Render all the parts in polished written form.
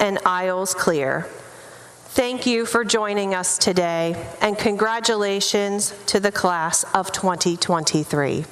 and aisles clear. Thank you for joining us today, and congratulations to the class of 2023.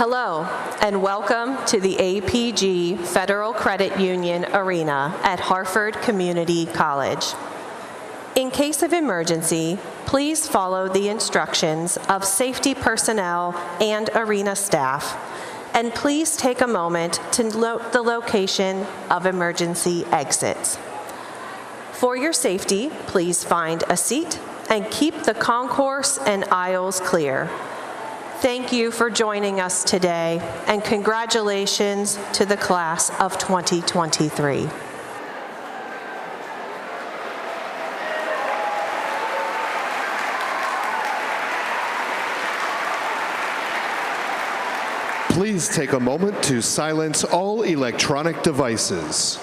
Hello, and welcome to the APG Federal Credit Union Arena at Harford Community College. In case of emergency, please follow the instructions of safety personnel and arena staff, and please take a moment to note the location of emergency exits. For your safety, please find a seat and keep the concourse and aisles clear. Thank you for joining us today, and congratulations to the class of 2023. Please take a moment to silence all electronic devices.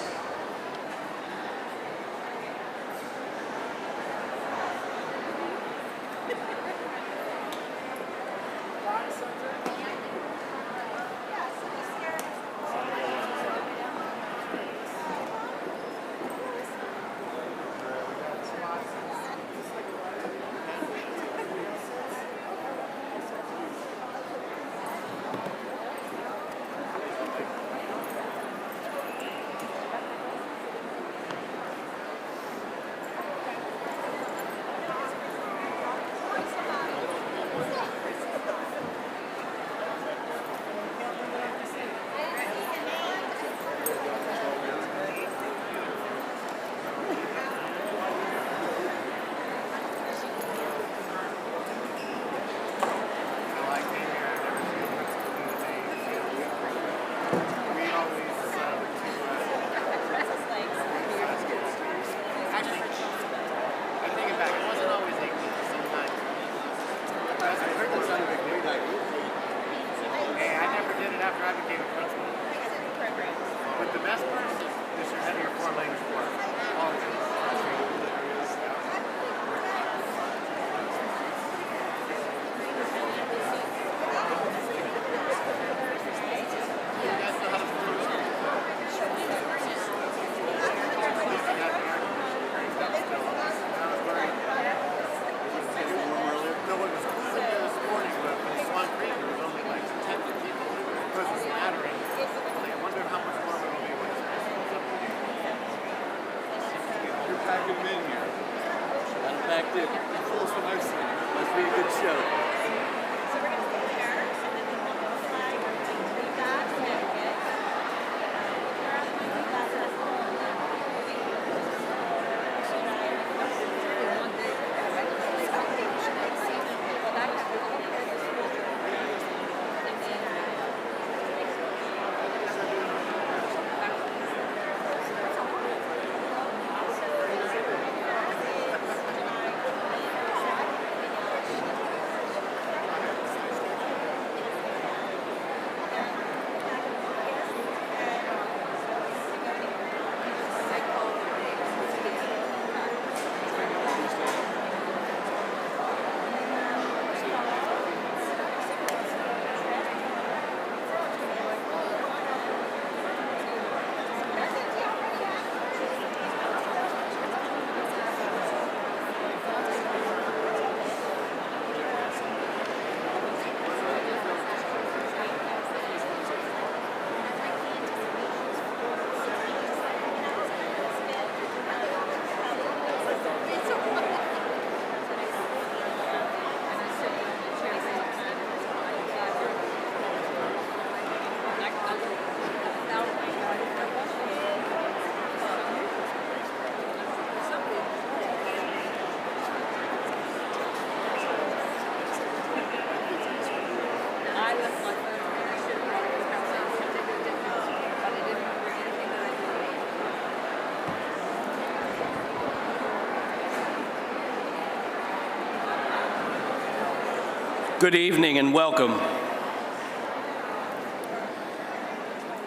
Good evening and welcome.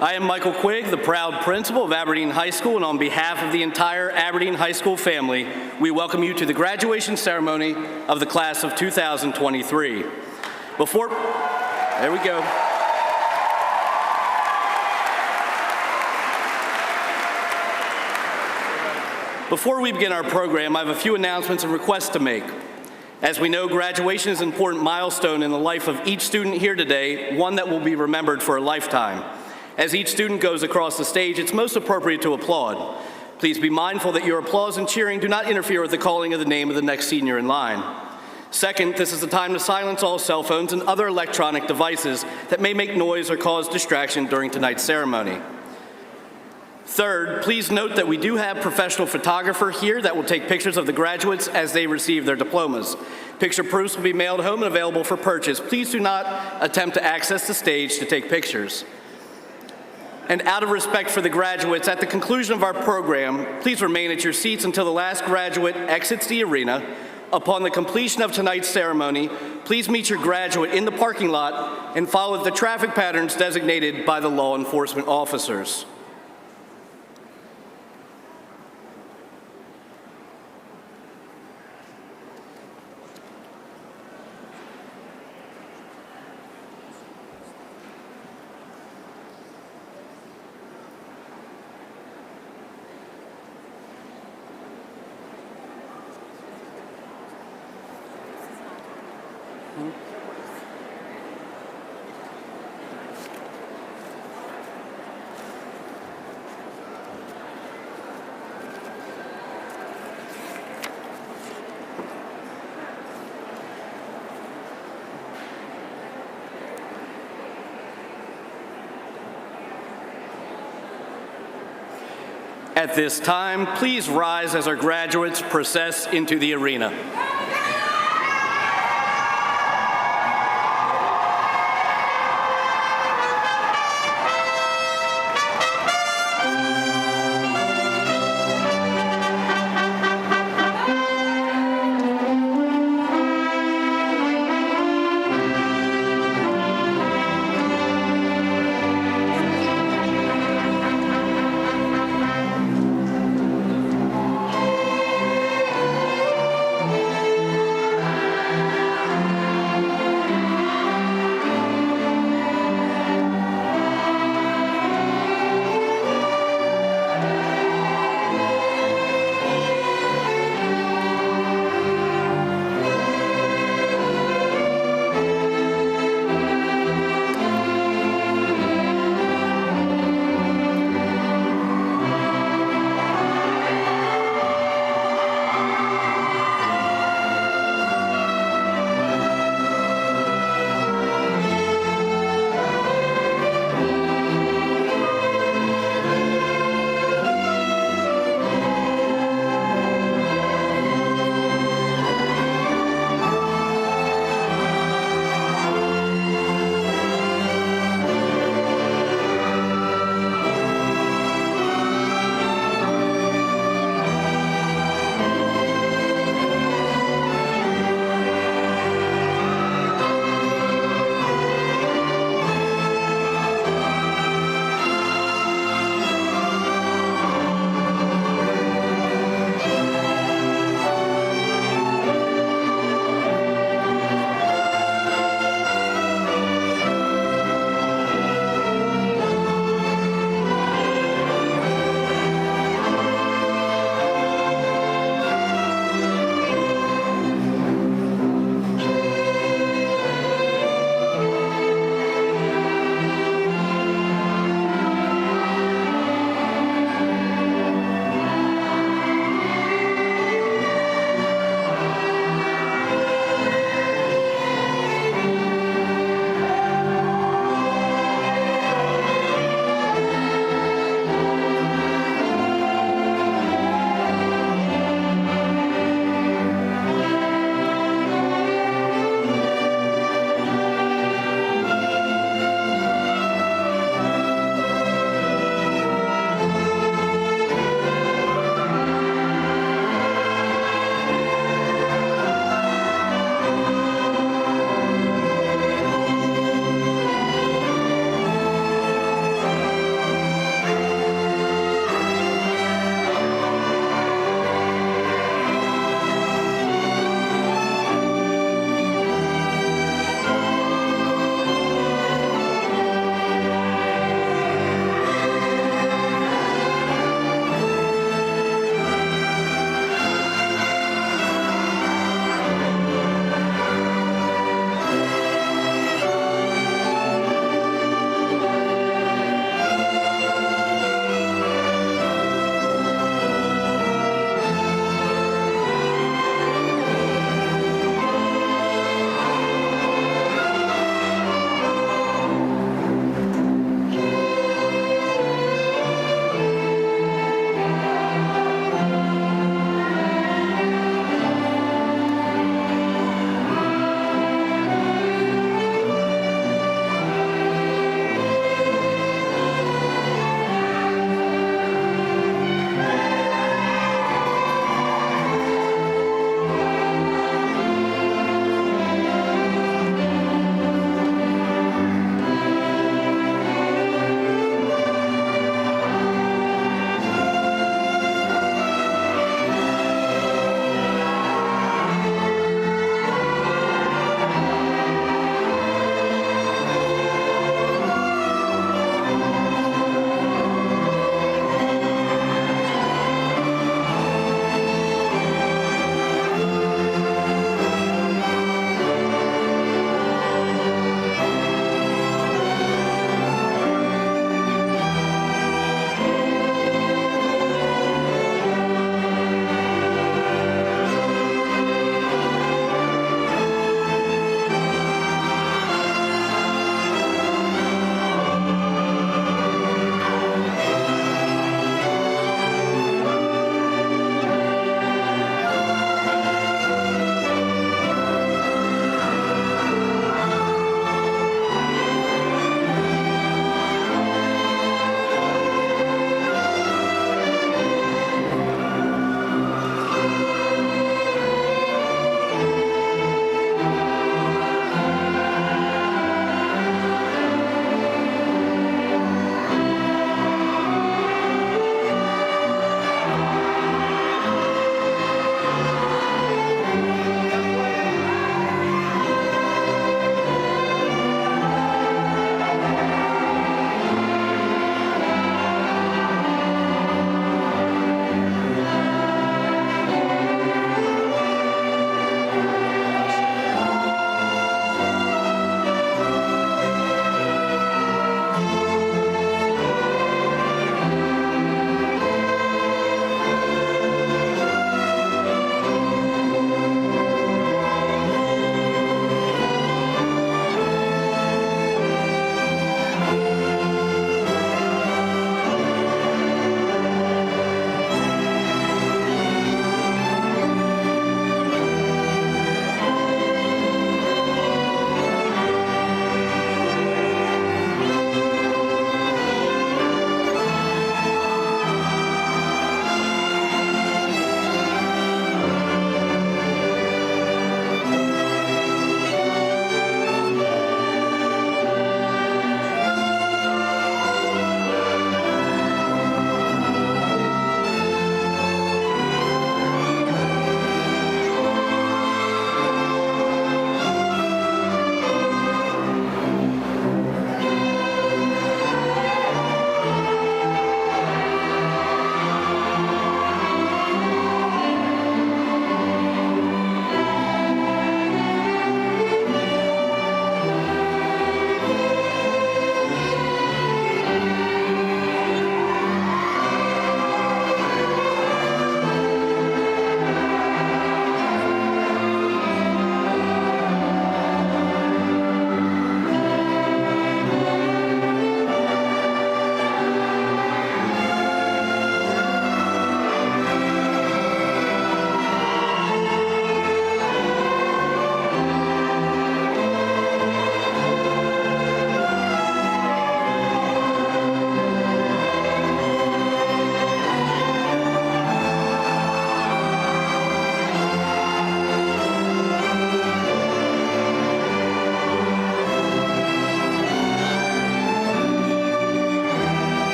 I am Michael Quigg, the proud principal of Aberdeen High School, and on behalf of the entire Aberdeen High School family, we welcome you to the graduation ceremony of the class of 2023. There we go. Before we begin our program, I have a few announcements and requests to make. As we know, graduation is an important milestone in the life of each student here today, one that will be remembered for a lifetime. As each student goes across the stage, it's most appropriate to applaud. Please be mindful that your applause and cheering do not interfere with the calling of the name of the next senior in line. Second, this is the time to silence all cell phones and other electronic devices that may make noise or cause distraction during tonight's ceremony. Third, please note that we do have professional photographer here that will take pictures of the graduates as they receive their diplomas. Picture proofs will be mailed home and available for purchase. Please do not attempt to access the stage to take pictures. And out of respect for the graduates, at the conclusion of our program, please remain at your seats until the last graduate exits the arena. Upon the completion of tonight's ceremony, please meet your graduate in the parking lot and follow the traffic patterns designated by the law enforcement officers. At this time, please rise as our graduates process into the arena.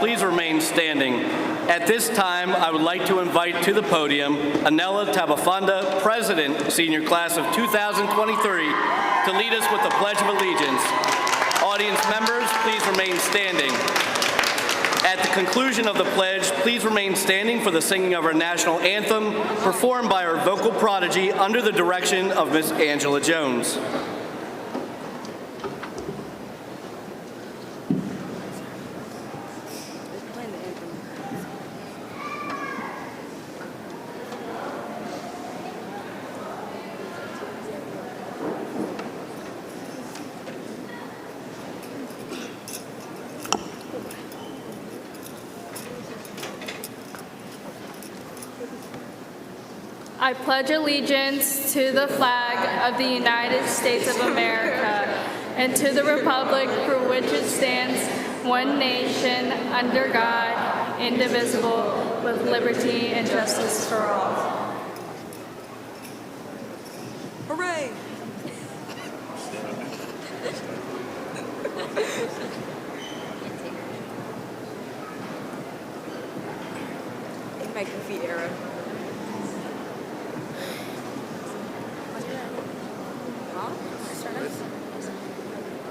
please remain standing. At this time, I would like to invite to the podium Anela Tabafanda, President, Senior Class of 2023, to lead us with the Pledge of Allegiance. Audience members, please remain standing. At the conclusion of the pledge, please remain standing for the singing of our national anthem, performed by our vocal prodigy under the direction of Miss Angela Jones. I pledge allegiance to the flag of the United States of America and to the republic for which it stands, one nation, under God, indivisible, with liberty and justice for all. Hooray! In my goofy era.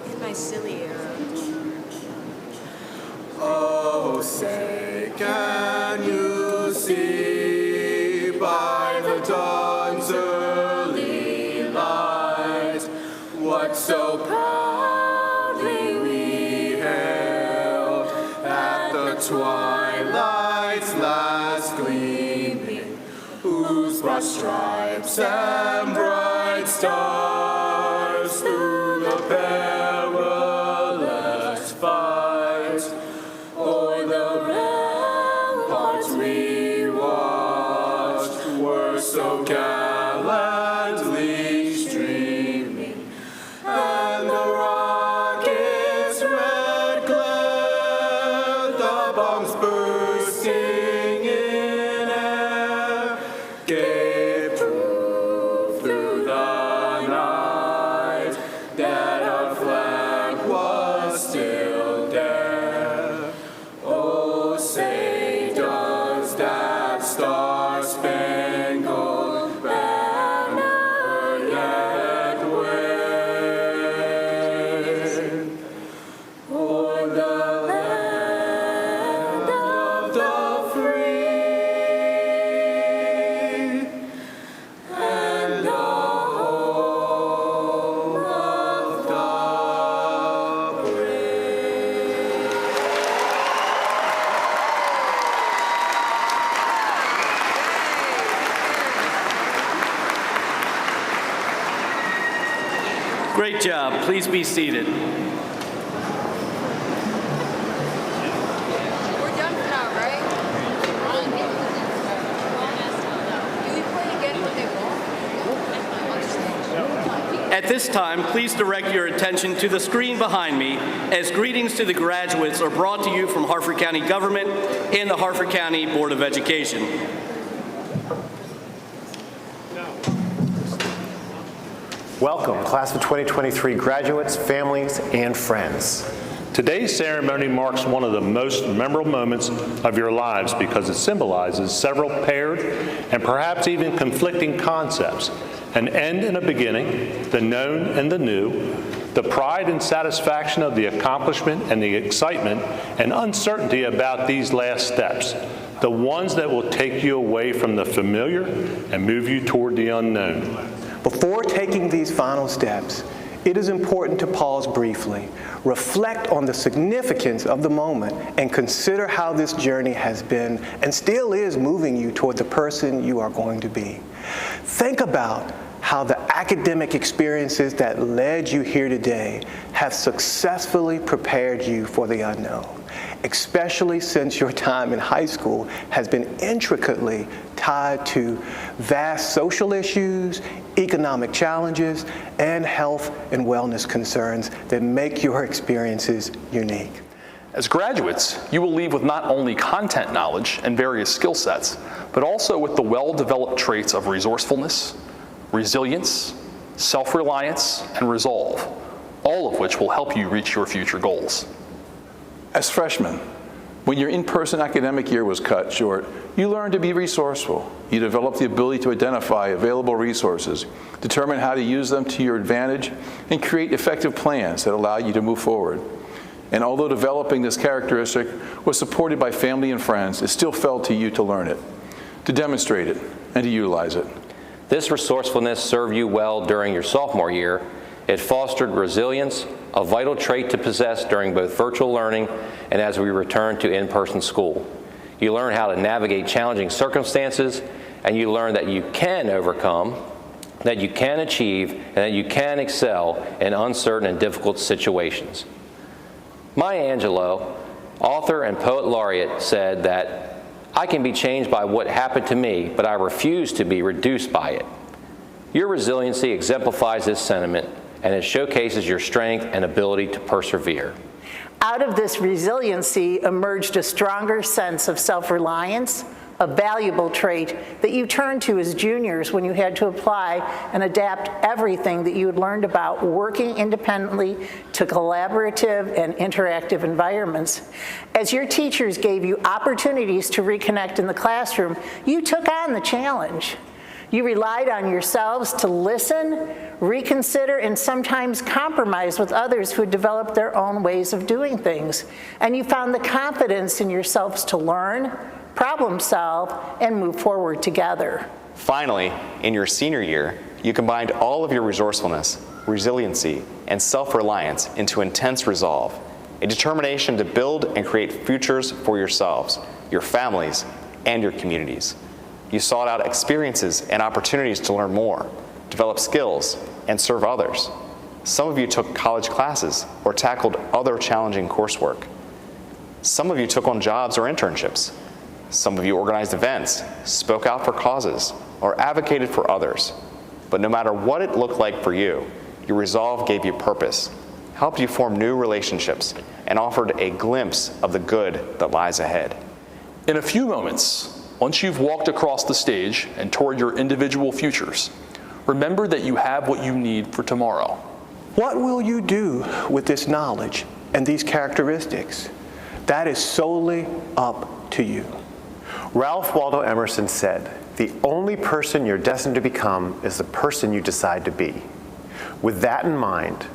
In my silly era. Oh, say, can you see by the dawn's early light what so proudly we hailed at the twilight's last gleaming, whose broad stripes and bright stars through the perilous fight o'er the ramparts we watched were so gallantly streaming, and the rocket's red glare, the bombs bursting in air, gave proof through the night that our flag was still there. Oh, say, does that star-spangled banner yet wave o'er the land of the free and the home of the brave? Great job. Please be seated. We're done for now, right? Do we play again what they want? At this time, please direct your attention to the screen behind me as greetings to the graduates are brought to you from Harford County Government and the Harford County Board of Education. Welcome, class of 2023 graduates, families, and friends. Today's ceremony marks one of the most memorable moments of your lives because it symbolizes several paired and perhaps even conflicting concepts: an end and a beginning, the known and the new, the pride and satisfaction of the accomplishment and the excitement and uncertainty about these last steps, the ones that will take you away from the familiar and move you toward the unknown. Before taking these final steps, it is important to pause briefly, reflect on the significance of the moment, and consider how this journey has been and still is moving you toward the person you are going to be. Think about how the academic experiences that led you here today have successfully prepared you for the unknown, especially since your time in high school has been intricately tied to vast social issues, economic challenges, and health and wellness concerns that make your experiences unique. As graduates, you will leave with not only content knowledge and various skill sets, but also with the well-developed traits of resourcefulness, resilience, self-reliance, and resolve, all of which will help you reach your future goals. As freshmen, When your in-person academic year was cut short, you learned to be resourceful. You developed the ability to identify available resources, determine how to use them to your advantage, and create effective plans that allow you to move forward. And although developing this characteristic was supported by family and friends, it still fell to you to learn it, to demonstrate it, and to utilize it. This resourcefulness served you well during your sophomore year. It fostered resilience, a vital trait to possess during both virtual learning and as we return to in-person school. You learn how to navigate challenging circumstances, and you learn that you can overcome, that you can achieve, and that you can excel in uncertain and difficult situations. Maya Angelou, author and poet laureate, said that I can be changed by what happened to me, but I refuse to be reduced by it. Your resiliency exemplifies this sentiment, and it showcases your strength and ability to persevere. Out of this resiliency emerged a stronger sense of self-reliance, a valuable trait that you turned to as juniors when you had to apply and adapt everything that you had learned about working independently to collaborative and interactive environments. As your teachers gave you opportunities to reconnect in the classroom, you took on the challenge. You relied on yourselves to listen, reconsider, and sometimes compromise with others who had developed their own ways of doing things. And you found the confidence in yourselves to learn, problem solve, and move forward together. Finally, in your senior year, you combined all of your resourcefulness, resiliency, and self-reliance into intense resolve, a determination to build and create futures for yourselves, your families, and your communities. You sought out experiences and opportunities to learn more, develop skills, and serve others. Some of you took college classes or tackled other challenging coursework. Some of you took on jobs or internships. Some of you organized events, spoke out for causes, or advocated for others. But no matter what it looked like for you, your resolve gave you purpose, helped you form new relationships, and offered a glimpse of the good that lies ahead. In a few moments, once you've walked across the stage and toward your individual futures, remember that you have what you need for tomorrow. What will you do with this knowledge and these characteristics? That is solely up to you. Ralph Waldo Emerson said, "The only person you're destined to become is the person you decide to be." With that in mind,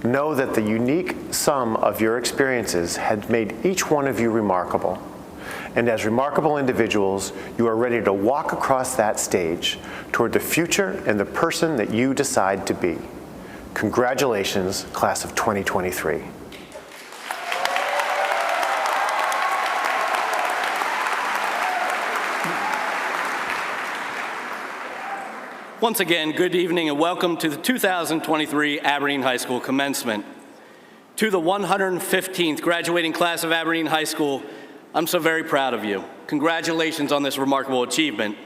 know that the unique sum of your experiences has made each one of you remarkable. And as remarkable individuals, you are ready to walk across that stage toward the future and the person that you decide to be. Congratulations, class of 2023. Once again, good evening and welcome to the 2023 Aberdeen High School Commencement. To the 115th graduating class of Aberdeen High School, I'm so very proud of you. Congratulations on this remarkable achievement.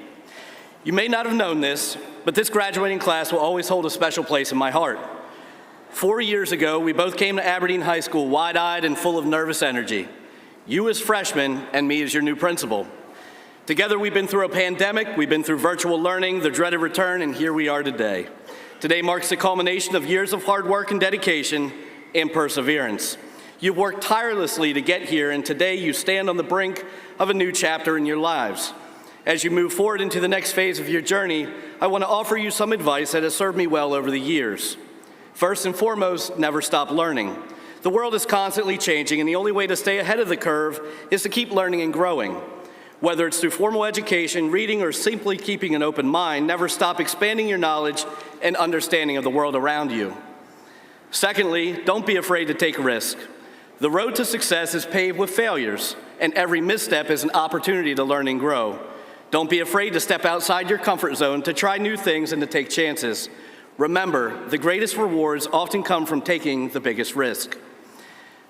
You may not have known this, but this graduating class will always hold a special place in my heart. 4 years ago, we both came to Aberdeen High School wide-eyed and full of nervous energy. You as freshmen and me as your new principal. Together we've been through a pandemic, we've been through virtual learning, the dreaded return, and here we are today. Today marks the culmination of years of hard work and dedication and perseverance. You've worked tirelessly to get here, and today you stand on the brink of a new chapter in your lives. As you move forward into the next phase of your journey, I want to offer you some advice that has served me well over the years. First and foremost, never stop learning. The world is constantly changing, and the only way to stay ahead of the curve is to keep learning and growing. Whether it's through formal education, reading, or simply keeping an open mind, never stop expanding your knowledge and understanding of the world around you. Secondly, don't be afraid to take a risk. The road to success is paved with failures, and every misstep is an opportunity to learn and grow. Don't be afraid to step outside your comfort zone, to try new things, and to take chances. Remember, the greatest rewards often come from taking the biggest risk.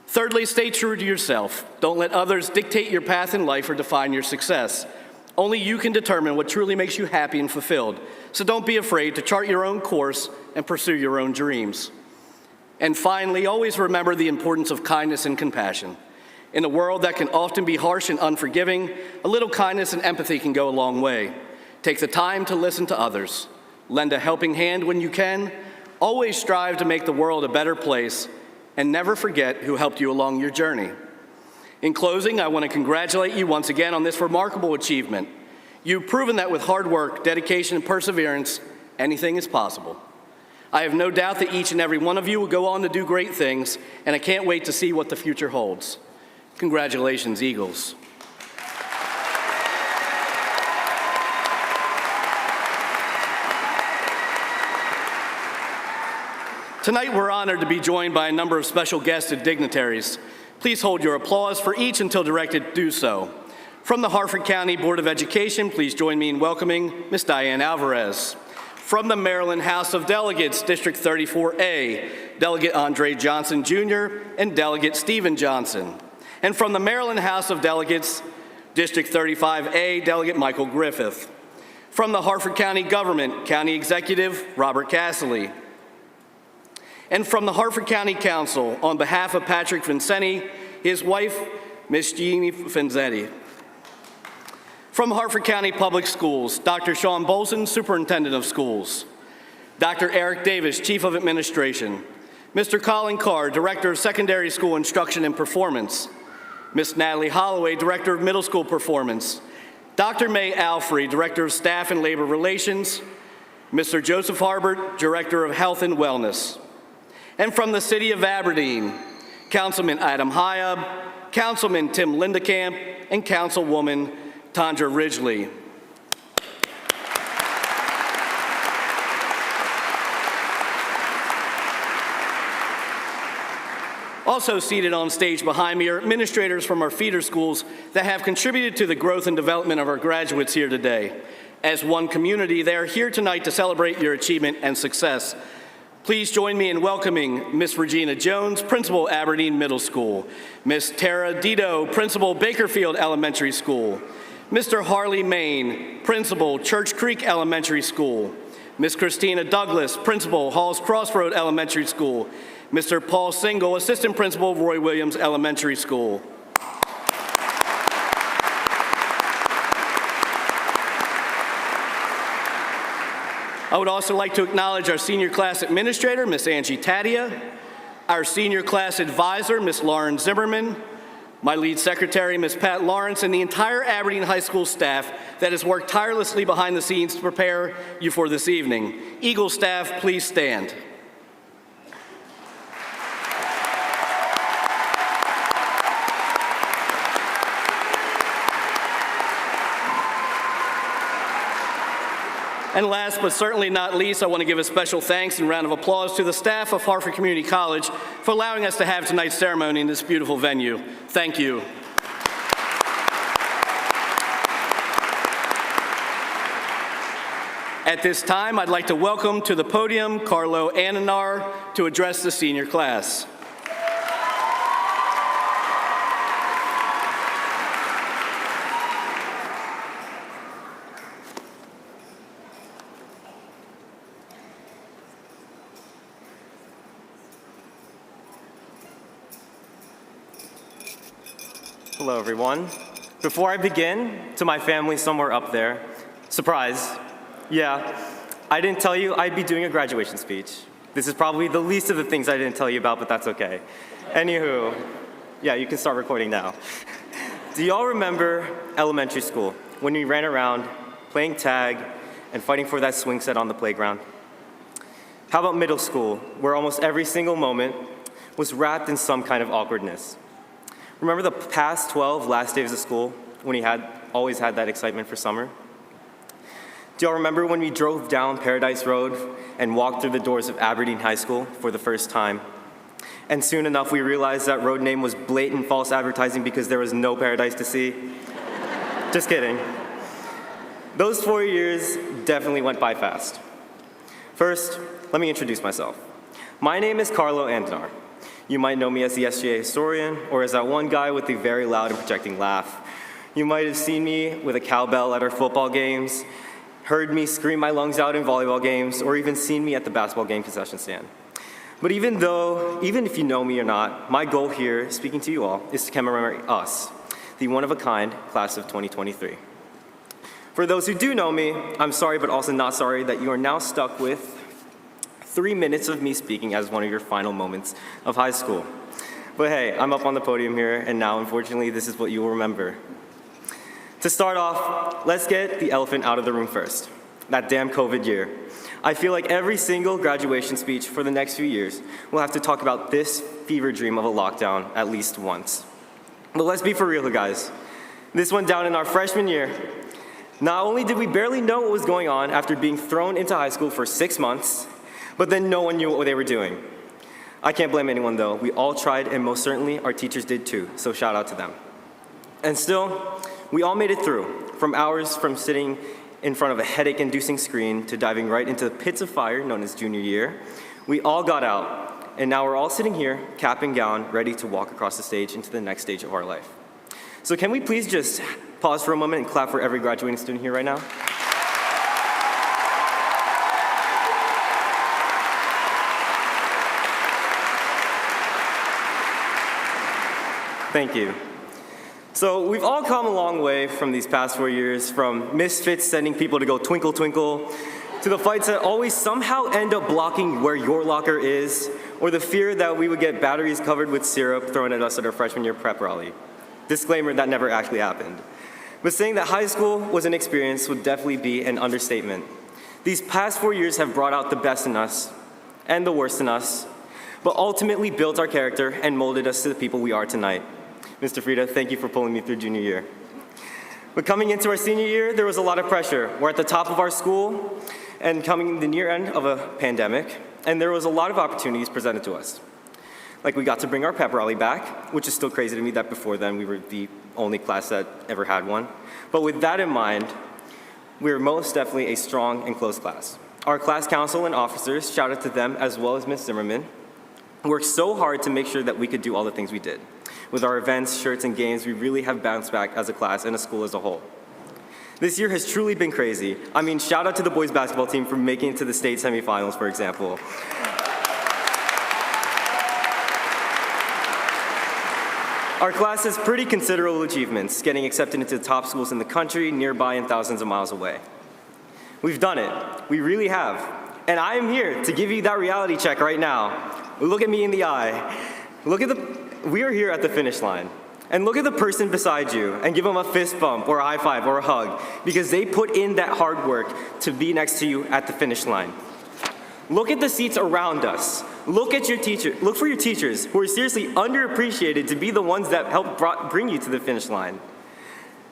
Thirdly, stay true to yourself. Don't let others dictate your path in life or define your success. Only you can determine what truly makes you happy and fulfilled. So don't be afraid to chart your own course and pursue your own dreams. And finally, always remember the importance of kindness and compassion. In a world that can often be harsh and unforgiving, a little kindness and empathy can go a long way. Take the time to listen to others. Lend a helping hand when you can. Always strive to make the world a better place, and never forget who helped you along your journey. In closing, I want to congratulate you once again on this remarkable achievement. You've proven that with hard work, dedication, and perseverance, anything is possible. I have no doubt that each and every one of you will go on to do great things, and I can't wait to see what the future holds. Congratulations, Eagles. Tonight, we're honored to be joined by a number of special guests and dignitaries. Please hold your applause for each until directed to do so. From the Harford County Board of Education, please join me in welcoming Ms. Diane Alvarez. From the Maryland House of Delegates, District 34A, Delegate Andre Johnson Jr. and Delegate Stephen Johnson. And from the Maryland House of Delegates, District 35A, Delegate Michael Griffith. From the Harford County Government, County Executive Robert Cassilly. And from the Harford County Council, on behalf of Patrick Vincenti, his wife, Ms. Jeannie Vincenti. From Harford County Public Schools, Dr. Sean Bolson, Superintendent of Schools. Dr. Eric Davis, Chief of Administration. Mr. Colin Carr, Director of Secondary School Instruction and Performance. Ms. Natalie Holloway, Director of Middle School Performance. Dr. May Alfrey, Director of Staff and Labor Relations. Mr. Joseph Harbert, Director of Health and Wellness. And from the City of Aberdeen, Councilman Adam Hyab, Councilman Tim Lindekamp, and Councilwoman Tandra Ridgely. Also seated on stage behind me are administrators from our feeder schools that have contributed to the growth and development of our graduates here today. As one community, they are here tonight to celebrate your achievement and success. Please join me in welcoming Ms. Regina Jones, Principal, Aberdeen Middle School, Ms. Tara Dito, Principal, Bakerfield Elementary School, Mr. Harley Main, Principal, Church Creek Elementary School, Ms. Christina Douglas, Principal, Halls Crossroad Elementary School, Mr. Paul Single, Assistant Principal, Roy Williams Elementary School. I would also like to acknowledge our senior class administrator, Ms. Angie Tadia, our senior class advisor, Ms. Lauren Zimmerman, my lead secretary, Ms. Pat Lawrence, and the entire Aberdeen High School staff that has worked tirelessly behind the scenes to prepare you for this evening. Eagle staff, please stand. And last but certainly not least, I want to give a special thanks and round of applause to the staff of Harford Community College for allowing us to have tonight's ceremony in this beautiful venue. Thank you. At this time, I'd like to welcome to the podium Carlo Ananar to address the senior class. Hello, everyone. Before I begin, to my family somewhere up there, surprise, yeah, I didn't tell you I'd be doing a graduation speech. This is probably the least of the things I didn't tell you about, but that's okay. Anywho, yeah, you can start recording now. Do y'all remember elementary school, when we ran around playing tag and fighting for that swing set on the playground? How about middle school, where almost every single moment was wrapped in some kind of awkwardness? Remember the past 12 last days of school when we always had that excitement for summer? Do y'all remember when we drove down Paradise Road and walked through the doors of Aberdeen High School for the first time? And soon enough, we realized that road name was blatant false advertising because there was no paradise to see. Just kidding. Those 4 years definitely went by fast. First, let me introduce myself. My name is Carlo Andinar. You might know me as the SGA historian, or as that one guy with the very loud and projecting laugh. You might have seen me with a cowbell at our football games, heard me scream my lungs out in volleyball games, or even seen me at the basketball game concession stand. But even if you know me or not, my goal here, speaking to you all, is to commemorate us, the one-of-a-kind class of 2023. For those who do know me, I'm sorry but also not sorry that you are now stuck with 3 minutes of me speaking as one of your final moments of high school. But hey, I'm up on the podium here, and now, unfortunately, this is what you will remember. To start off, let's get the elephant out of the room first. That damn COVID year. I feel like every single graduation speech for the next few years will have to talk about this fever dream of a lockdown at least once. But let's be for real, guys. This went down in our freshman year. Not only did we barely know what was going on after being thrown into high school for 6 months, but then no one knew what they were doing. I can't blame anyone though. We all tried, and most certainly our teachers did too, so shout out to them. And still, we all made it through, from hours from sitting in front of a headache-inducing screen to diving right into the pits of fire known as junior year. We all got out, and now we're all sitting here, cap and gown, ready to walk across the stage into the next stage of our life. So can we please just pause for a moment and clap for every graduating student here right now? Thank you. So we've all come a long way from these past 4 years, from misfits sending people to go twinkle twinkle, to the fights that always somehow end up blocking where your locker is, or the fear that we would get batteries covered with syrup thrown at us at our freshman year prep rally. Disclaimer, that never actually happened. But saying that high school was an experience would definitely be an understatement. These past 4 years have brought out the best in us and the worst in us, but ultimately built our character and molded us to the people we are tonight. Mr. Frieda, thank you for pulling me through junior year. But coming into our senior year, there was a lot of pressure. We're at the top of our school and coming the near end of a pandemic, and there was a lot of opportunities presented to us. Like we got to bring our pep rally back, which is still crazy to me that before then we were the only class that ever had one. But with that in mind, we were most definitely a strong and close class. Our class council and officers, shout out to them as well as Ms. Zimmerman, worked so hard to make sure that we could do all the things we did. With our events, shirts, and games, we really have bounced back as a class and a school as a whole. This year has truly been crazy. I mean, shout out to the boys basketball team for making it to the state semifinals, for example. Our class has pretty considerable achievements, getting accepted into the top schools in the country, nearby and thousands of miles away. We've done it. We really have. And I am here to give you that reality check right now. Look at me in the eye. We are here at the finish line. And look at the person beside you and give them a fist bump or a high five or a hug because they put in that hard work to be next to you at the finish line. Look at the seats around us. Look for your teachers who are seriously underappreciated to be the ones that help bring you to the finish line.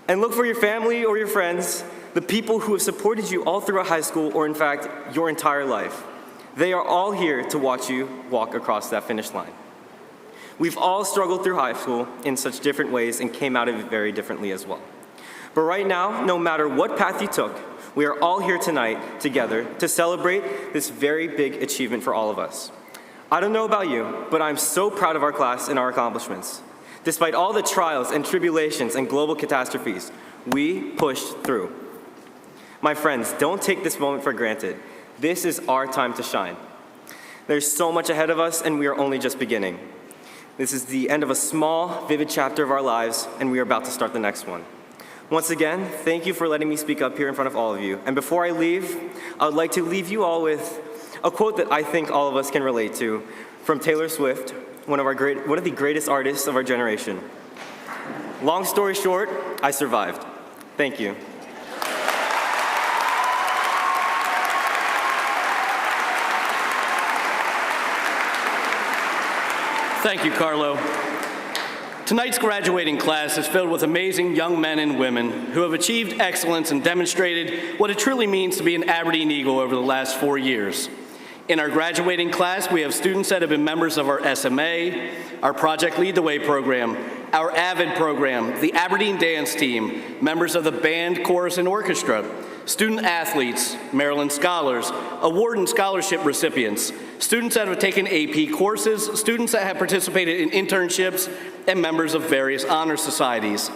And look for your family or your friends, the people who have supported you all throughout high school or in fact your entire life. They are all here to watch you walk across that finish line. We've all struggled through high school in such different ways and came out of it very differently as well. But right now, no matter what path you took, we are all here tonight together to celebrate this very big achievement for all of us. I don't know about you, but I'm so proud of our class and our accomplishments. Despite all the trials and tribulations and global catastrophes, we pushed through. My friends, don't take this moment for granted. This is our time to shine. There's so much ahead of us, and we are only just beginning. This is the end of a small, vivid chapter of our lives, and we are about to start the next one. Once again, thank you for letting me speak up here in front of all of you. And before I leave, I would like to leave you all with a quote that I think all of us can relate to from Taylor Swift, one of the greatest artists of our generation. Long story short, I survived. Thank you. Thank you, Carlo. Tonight's graduating class is filled with amazing young men and women who have achieved excellence and demonstrated what it truly means to be an Aberdeen Eagle over the last 4 years. In our graduating class, we have students that have been members of our SMA, our Project Lead the Way program, our AVID program, the Aberdeen Dance Team, members of the band, chorus, and orchestra, student athletes, Maryland scholars, award and scholarship recipients, students that have taken AP courses, students that have participated in internships, and members of various honor societies.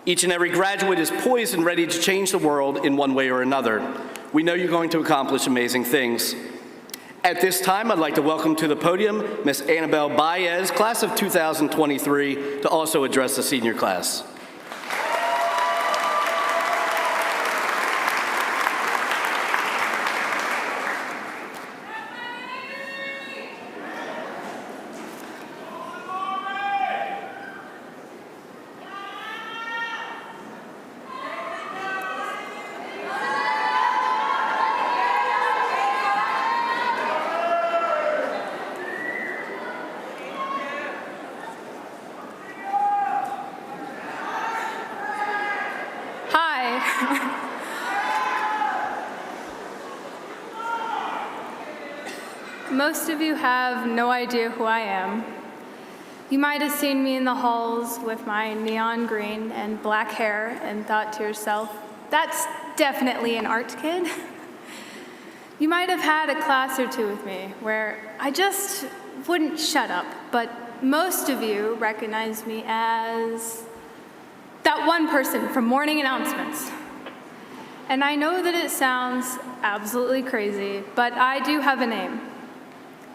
Each and every graduate is poised and ready to change the world in one way or another. We know you're going to accomplish amazing things. At this time, I'd like to welcome to the podium Ms. Annabelle Baez, class of 2023, to also address the senior class. most of you have no idea who I am. You might have seen me in the halls with my neon green and black hair and thought to yourself, that's definitely an art kid. You might have had a class or two with me where I just wouldn't shut up, but most of you recognize me as that one person from morning announcements. And I know that it sounds absolutely crazy, but I do have a name,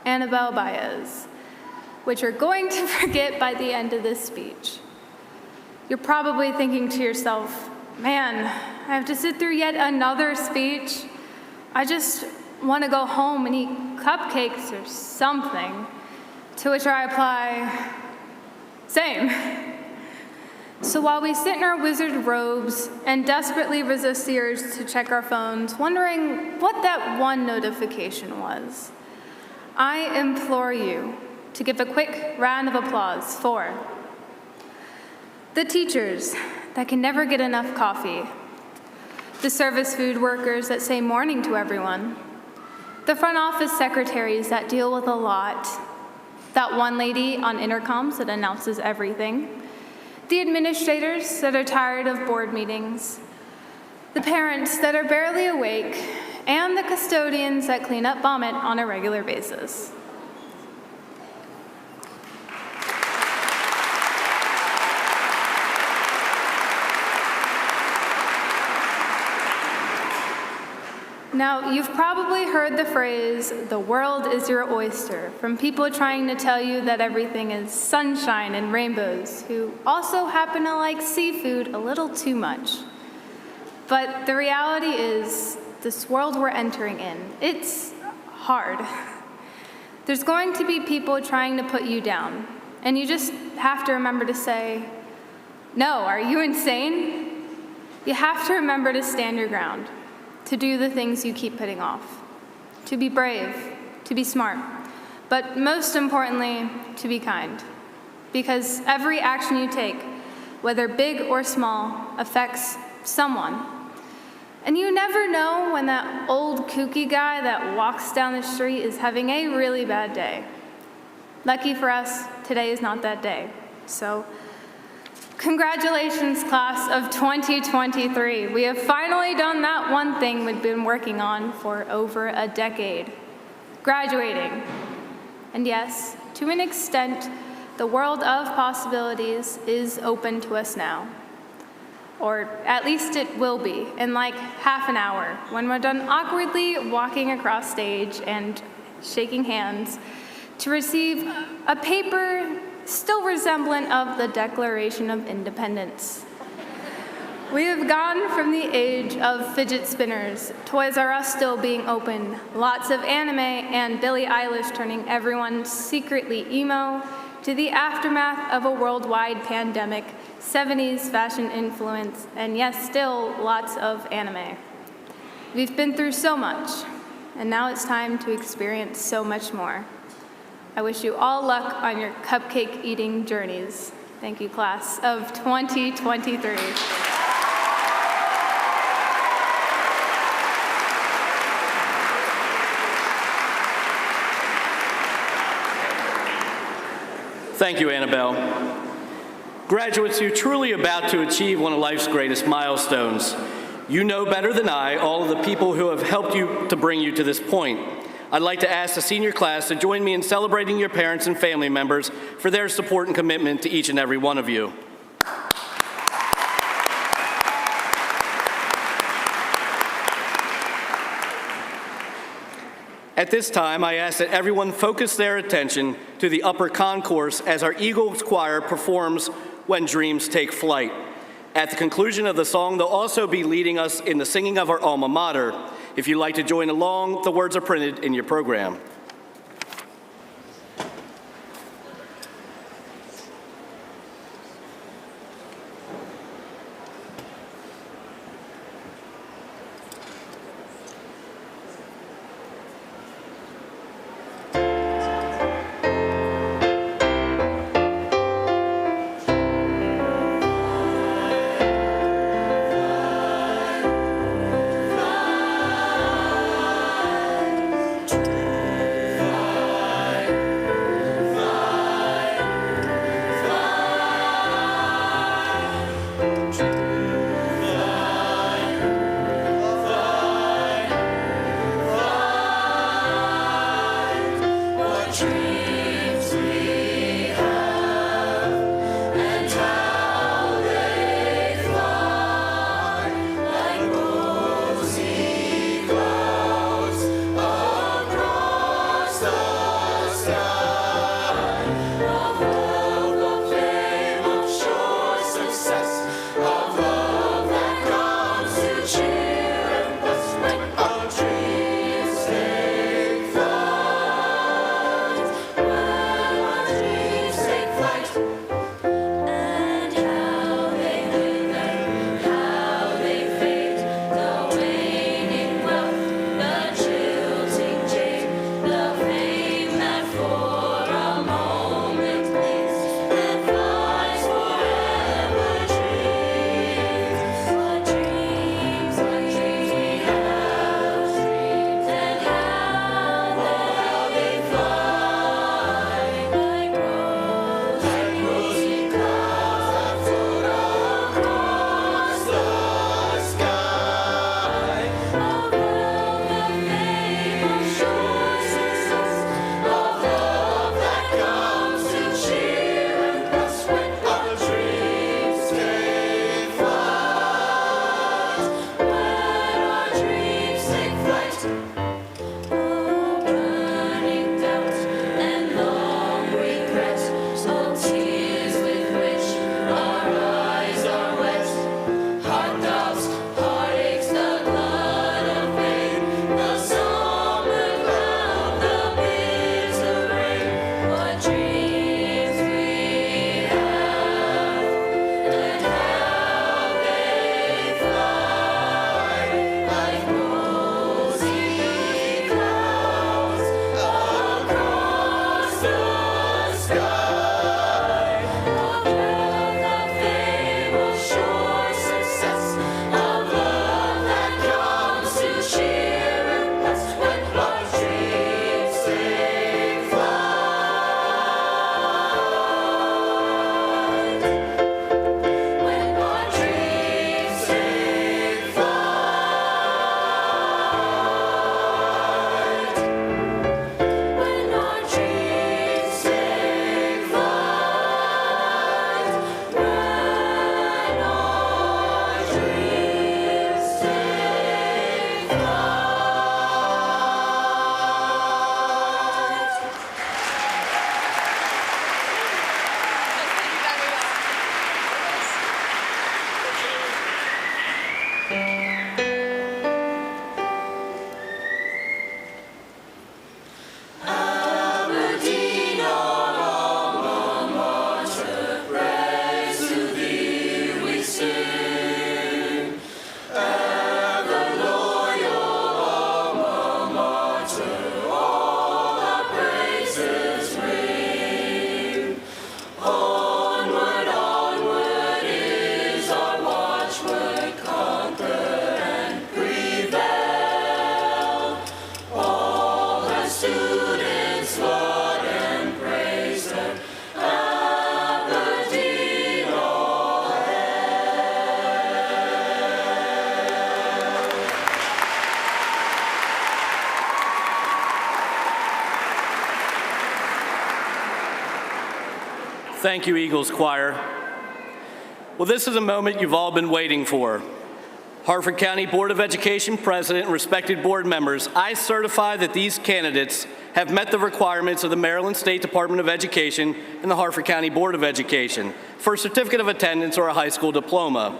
Annabelle Baez, which you're going to forget by the end of this speech. You're probably thinking to yourself, man, I have to sit through yet another speech. I just want to go home and eat cupcakes or something. To which I reply, same. So while we sit in our wizard robes and desperately resist the urge to check our phones, wondering what that one notification was, I implore you to give a quick round of applause for the teachers that can never get enough coffee, the service food workers that say morning to everyone, the front office secretaries that deal with a lot, that one lady on intercoms that announces everything, the administrators that are tired of board meetings, the parents that are barely awake, and the custodians that clean up vomit on a regular basis. Now, you've probably heard the phrase, the world is your oyster, from people trying to tell you that everything is sunshine and rainbows, who also happen to like seafood a little too much. But the reality is, this world we're entering in, it's hard. There's going to be people trying to put you down, and you just have to remember to say, no, are you insane? You have to remember to stand your ground, to do the things you keep putting off, to be brave, to be smart, but most importantly, to be kind. Because every action you take, whether big or small, affects someone. And you never know when that old kooky guy that walks down the street is having a really bad day. Lucky for us, today is not that day. So, congratulations, class of 2023. We have finally done that one thing we've been working on for over a decade, graduating. And yes, to an extent, the world of possibilities is open to us now. Or at least it will be in like half an hour when we're done awkwardly walking across stage and shaking hands to receive a paper still resemblant of the Declaration of Independence. We have gone from the age of fidget spinners, Toys R Us still being open, lots of anime, and Billie Eilish turning everyone secretly emo, to the aftermath of a worldwide pandemic, 70s fashion influence, and yes, still lots of anime. We've been through so much, and now it's time to experience so much more. I wish you all luck on your cupcake eating journeys. Thank you, class of 2023. Thank you, Annabelle. Graduates, you're truly about to achieve one of life's greatest milestones. You know better than I all of the people who have helped you to bring you to this point. I'd like to ask the senior class to join me in celebrating your parents and family members for their support and commitment to each and every one of you. At this time, I ask that everyone focus their attention to the upper concourse as our Eagles Choir performs When Dreams Take Flight. At the conclusion of the song, they'll also be leading us in the singing of our alma mater. If you'd like to join along, the words are printed in your program. Thank you, Eagles Choir. Well, this is a moment you've all been waiting for. Harford County Board of Education President and respected board members, I certify that these candidates have met the requirements of the Maryland State Department of Education and the Harford County Board of Education for a certificate of attendance or a high school diploma.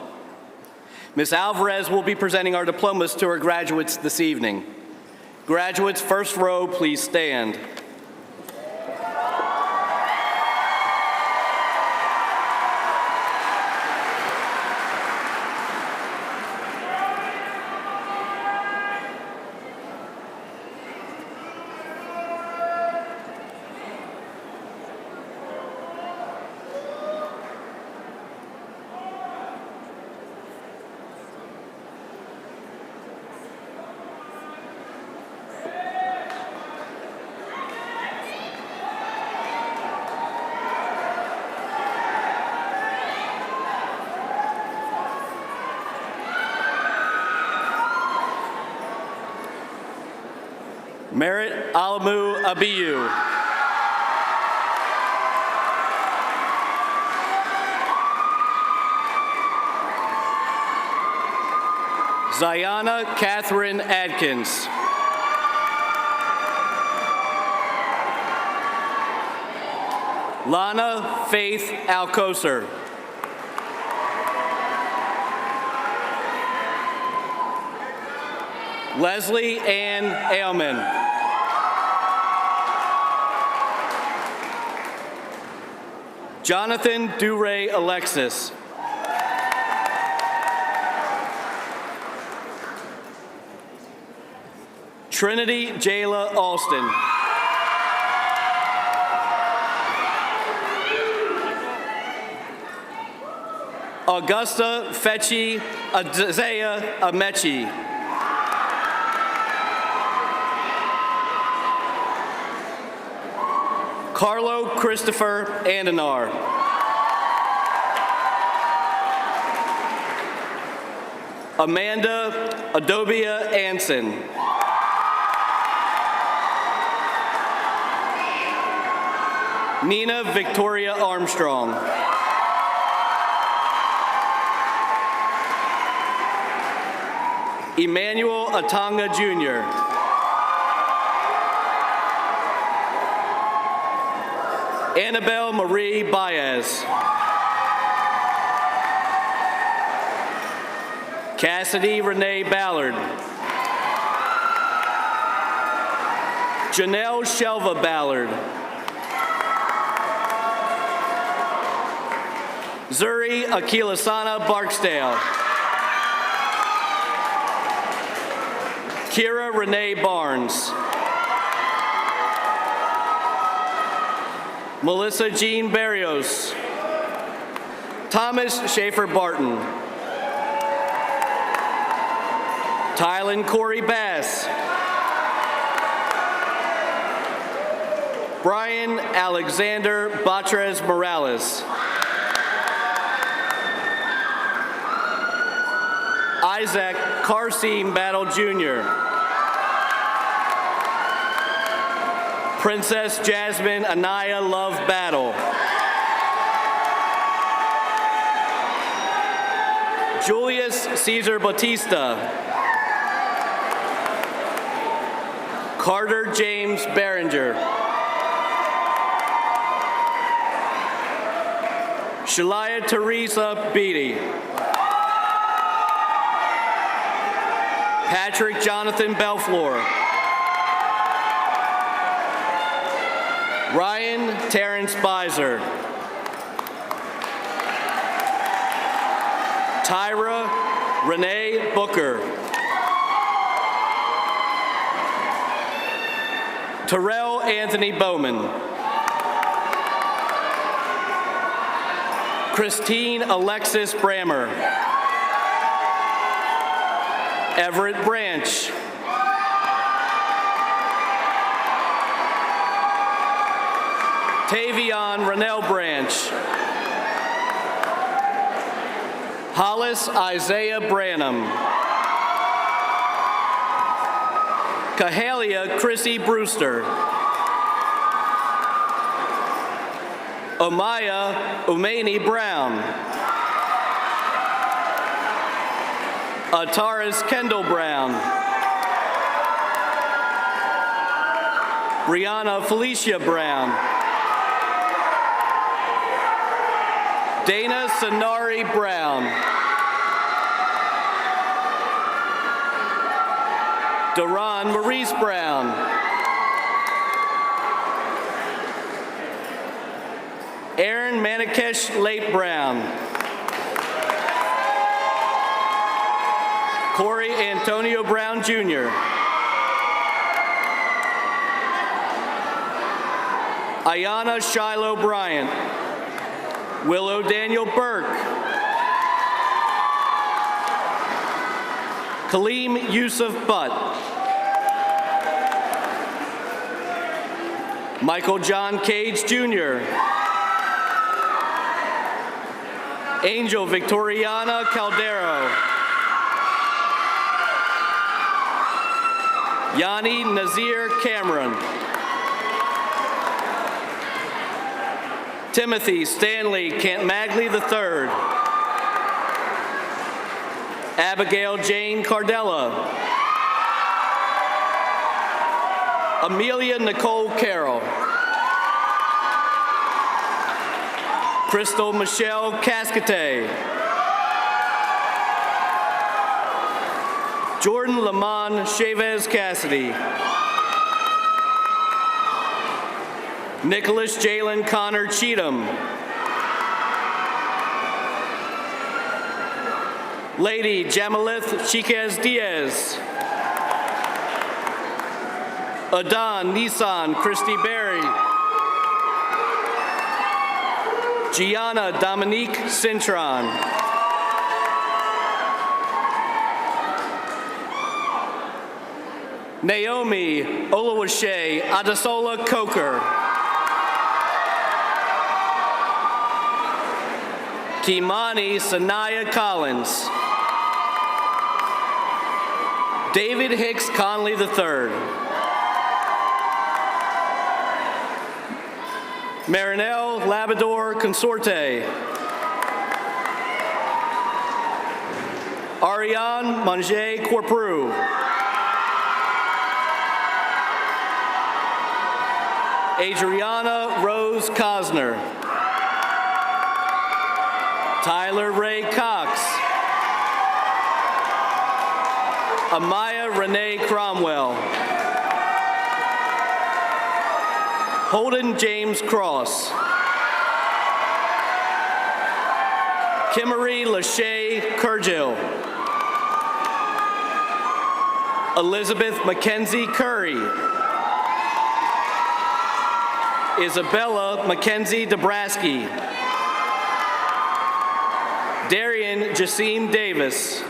Ms. Alvarez will be presenting our diplomas to her graduates this evening. Graduates, first row, please stand. Merit Alamu Abiyu. Zayana Catherine Adkins. Lana Faith Alcocer. Leslie Ann Ailman. Jonathan Duray Alexis. Trinity Jayla Alston. Augusta Fechi Isaiah Amechi. Carlo Christopher Andanar. Amanda Adobia Anson. Nina Victoria Armstrong. Emmanuel Atanga Jr. Annabelle Marie Baez. Cassidy Renee Ballard. Janelle Shelva Ballard. Zuri Akilasana Barksdale. Kira Renee Barnes. Melissa Jean Barrios. Thomas Schaefer Barton. Tylen Corey Bass. Brian Alexander Batres Morales. Isaac Carseem Battle Jr. Princess Jasmine Anaya Love Battle. Julius Caesar Batista. Carter James Behringer. Shalaya Teresa Beatty. Patrick Jonathan Belflor. Ryan Terrence Beiser. Tyra Renee Booker. Terrell Anthony Bowman. Christine Alexis Brammer. Everett Branch. Tavion Rennell Branch. Hollis Isaiah Branham. Kahalia Chrissy Brewster. Omaya Umeni Brown. Ataris Kendall Brown. Brianna Felicia Brown. Dana Sonari Brown. Daron Maurice Brown. Aaron Manikesh Late Brown. Corey Antonio Brown Jr. Ayana Shiloh Bryant. Willow Daniel Burke. Kaleem Yusuf Butt. Michael John Cage Jr. Angel Victoriana Caldero. Yanni Nazir Cameron. Timothy Stanley Cantmagley III. Abigail Jane Cardella. Amelia Nicole Carroll. Crystal Michelle Cascate. Jordan Lamont Chavez Cassidy. Nicholas Jalen Connor Cheatham. Lady Jamalith Chiquez Diaz. Adon Nissan Christy Berry. Gianna Dominique Cintron. Naomi Oluwase Adesola Coker. Kimani Sanaya Collins. David Hicks Conley III. Marinelle Labrador Consorte. Ariane Manger Corprou. Adriana Rose Cosner. Tyler Ray Cox. Amaya Renee Cromwell. Holden James Cross. Kimmery Lachey Kurgil. Elizabeth Mackenzie Curry. Isabella Mackenzie Dabrowski. Darian Jasim Davis.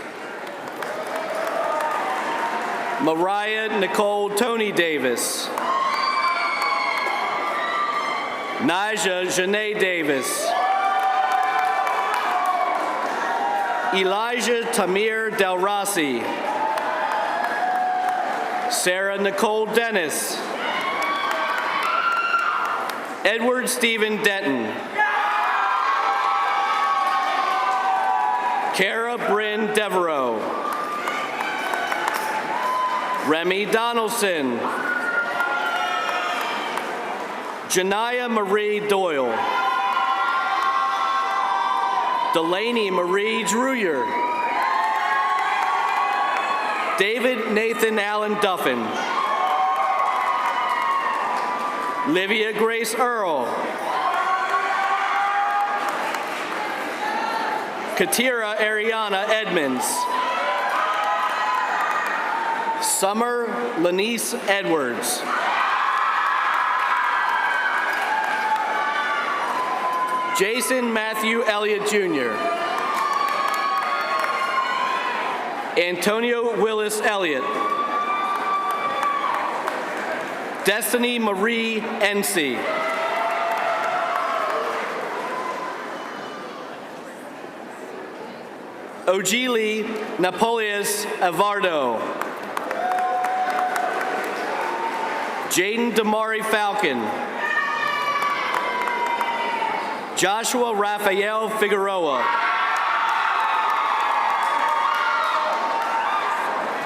Mariah Nicole Tony Davis. Naja Janae Davis. Elijah Tamir Del Rossi. Sarah Nicole Dennis. Edward Stephen Denton. Kara Bryn Devereaux. Remy Donaldson. Janaya Marie Doyle. Delaney Marie Druyer. David Nathan Allen Duffin. Livia Grace Earl. Katira Ariana Edmonds. Summer Lanice Edwards. Jason Matthew Elliott Jr. Antonio Willis Elliott. Destiny Marie Ency. Ojili Napoleus Avardo. Jaden Damari Falcon. Joshua Raphael Figueroa.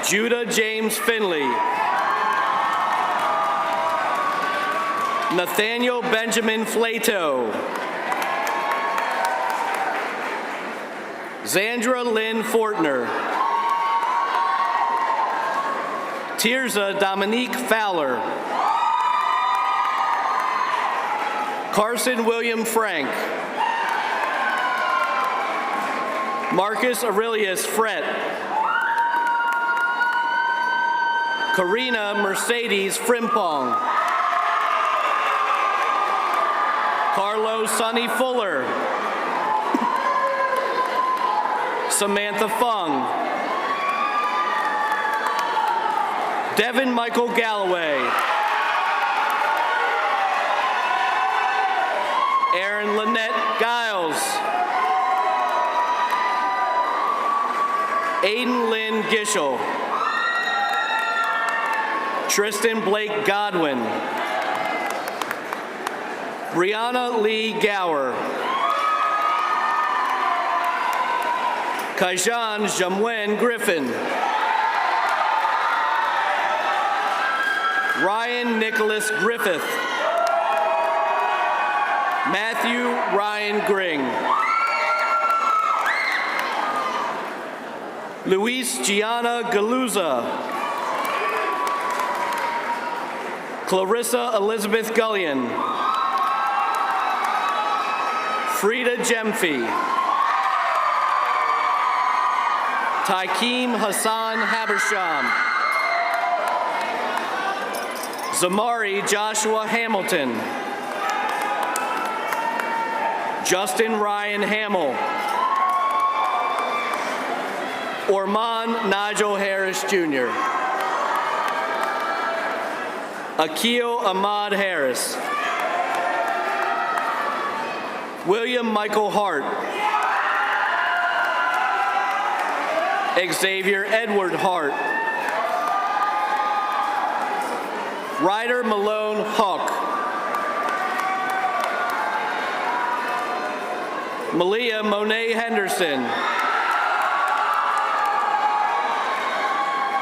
Judah James Finley. Nathaniel Benjamin Flato. Zandra Lynn Fortner. Tirza Dominique Fowler. Carson William Frank. Marcus Aurelius Fret. Karina Mercedes Frimpong. Carlos Sonny Fuller. Samantha Fung. Devin Michael Galloway. Aaron Lynette Giles. Aiden Lynn Gishel. Tristan Blake Godwin. Brianna Lee Gower. Kaijan Jamwen Griffin. Ryan Nicholas Griffith. Matthew Ryan Gring. Luis Gianna Galuza. Clarissa Elizabeth Gullion. Frida Jemfi. Tykeem Hassan Habersham. Zamari Joshua Hamilton. Justin Ryan Hamill. Orman Nigel Harris Jr. Akil Ahmad Harris. William Michael Hart. Xavier Edward Hart. Ryder Malone Hawk. Malia Monet Henderson.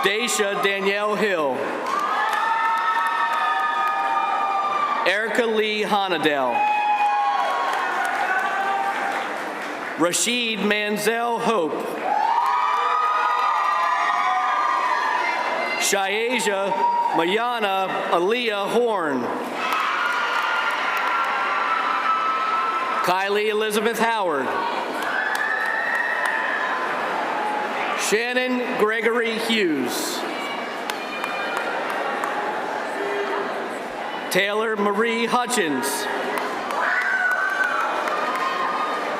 Daisha Danielle Hill. Erica Lee Honadell. Rashid Manzel Hope. Shayasia Mayana Aaliyah Horn. Kylie Elizabeth Howard. Shannon Gregory Hughes. Taylor Marie Hutchins.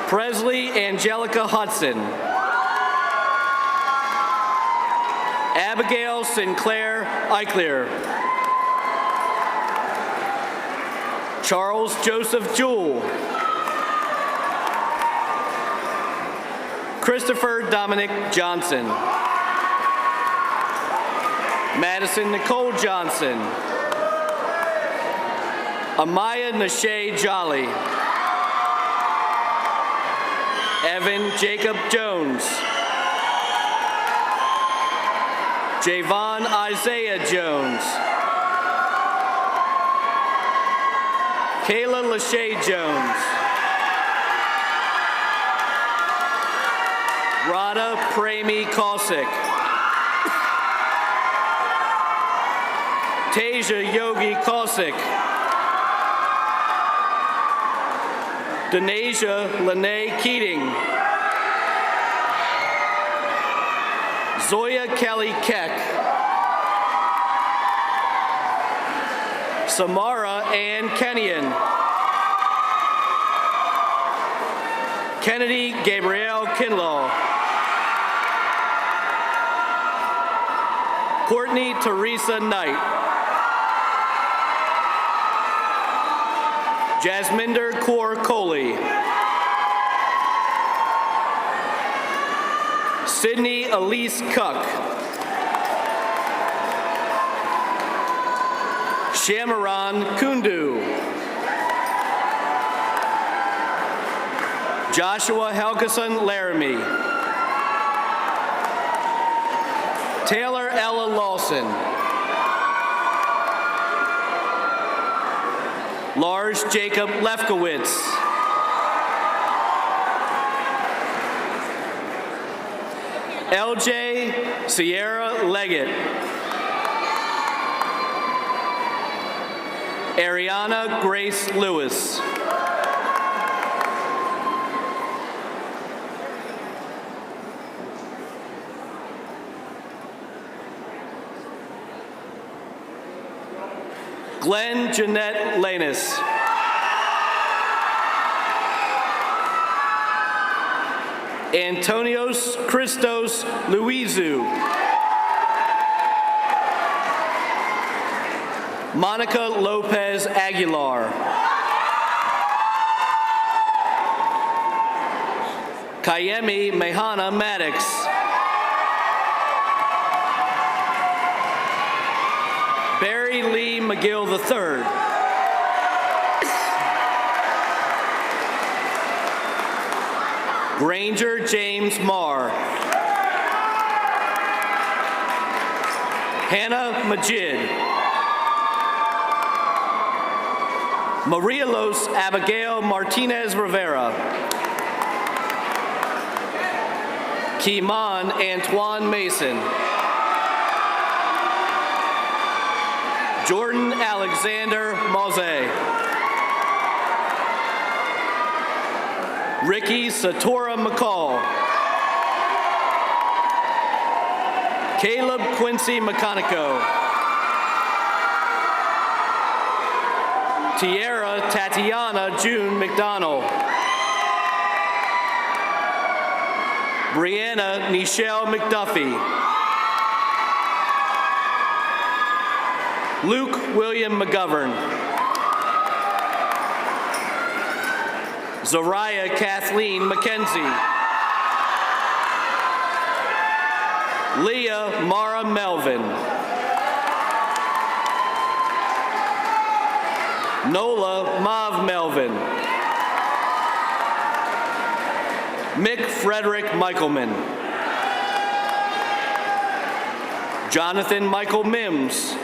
Presley Angelica Hudson. Abigail Sinclair Eichler. Charles Joseph Jewell. Christopher Dominic Johnson. Madison Nicole Johnson. Amaya Nashay Jolly. Evan Jacob Jones. Javon Isaiah Jones. Kayla Lachey Jones. Radha Premi Kaushik. Tasia Yogi Kaushik. Denasia Lene Keating. Zoya Kelly Keck. Samara Ann Kenyon. Kennedy Gabrielle Kinlaw. Courtney Teresa Knight. Jasminder Kaur Kohli. Sydney Elise Cuck. Shamaran Kundu. Joshua Helgeson Laramie. Taylor Ella Lawson. Lars Jacob Lefkowitz. LJ Sierra Leggett. Ariana Grace Lewis. Glenn Jeanette Lanus. Antonios Christos Luizu. Monica Lopez Aguilar. Kayemi Mehana Maddox. Barry Lee McGill III. Granger James Marr. Hannah Majid. Marielos Abigail Martinez Rivera. Kiman Antoine Mason. Jordan Alexander Mose. Ricky Satora McCall. Caleb Quincy McConico. Tierra Tatiana June McDonald. Brianna Nichelle McDuffie. Luke William McGovern. Zariah Kathleen McKenzie. Leah Mara Melvin. Nola Mav Melvin. Mick Frederick Michaelman. Jonathan Michael Mims.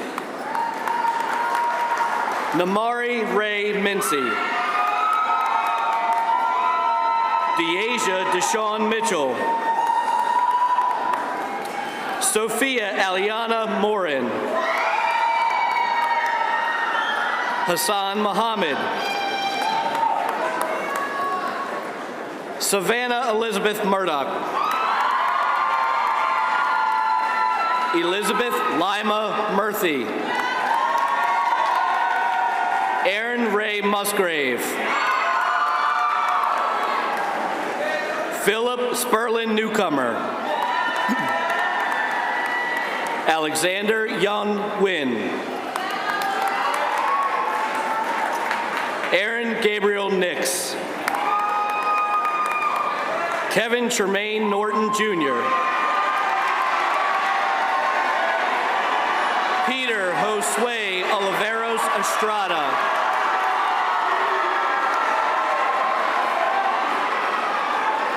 Namari Ray Mincy. Deasia Deshawn Mitchell. Sophia Aliana Morin. Hassan Muhammad. Savannah Elizabeth Murdoch. Elizabeth Lima Murthy. Aaron Ray Musgrave. Philip Sperlin Newcomer. Alexander Young Wynn. Aaron Gabriel Nix. Kevin Tremaine Norton Jr. Peter Josue Oliveros Estrada.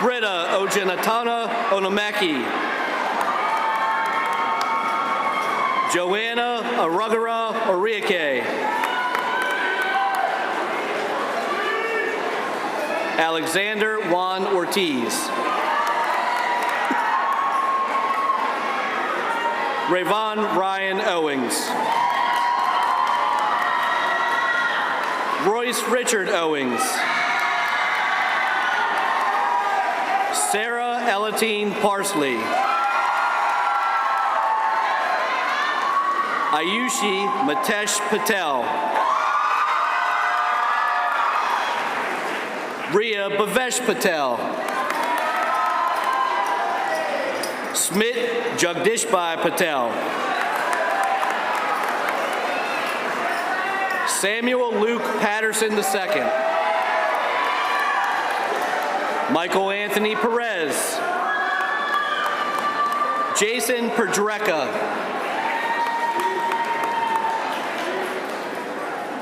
Britta Ojenatana Onomaki. Joanna Arugara Oriake. Alexander Juan Ortiz. Rayvon Ryan Owings. Royce Richard Owings. Sarah Elatine Parsley. Ayushi Matesh Patel. Ria Bhavesh Patel. Smit Jagdishbhai Patel. Samuel Luke Patterson II. Michael Anthony Perez. Jason Perdreka.